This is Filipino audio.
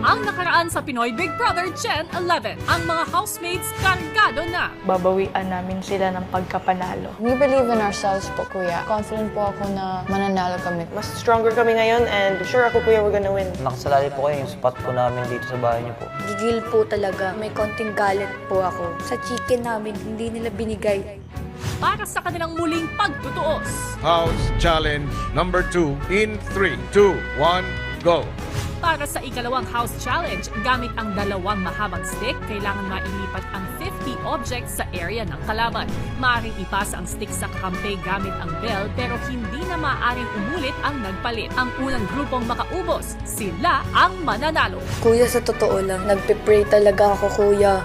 Ang nakaraan sa Pinoy Big Brother Gen 11, ang mga housemates kargado na. Babawian namin sila ng pagkapanalo. We believe in ourselves po, Kuya. Confident po ako na mananalo kami. Mas stronger kami ngayon and sure ako, Kuya, we're gonna win. Nakasalali po kayo yung spot po namin dito sa bahay niyo po. Gigil po talaga. May konting galit po ako. Sa chicken namin, hindi nila binigay. Para sa kanilang muling pagtutuos. House Challenge number 2 in 3, 2, 1, go! Para sa ikalawang house challenge, gamit ang dalawang mahabang stick, kailangan mailipat ang 50 objects sa area ng kalaban. Maaaring ipasa ang stick sa kakampi gamit ang bell pero hindi na maaaring umulit ang nagpalit. Ang unang grupong makaubos, sila ang mananalo. Kuya, sa totoo lang, nagpe-pray talaga ako, Kuya.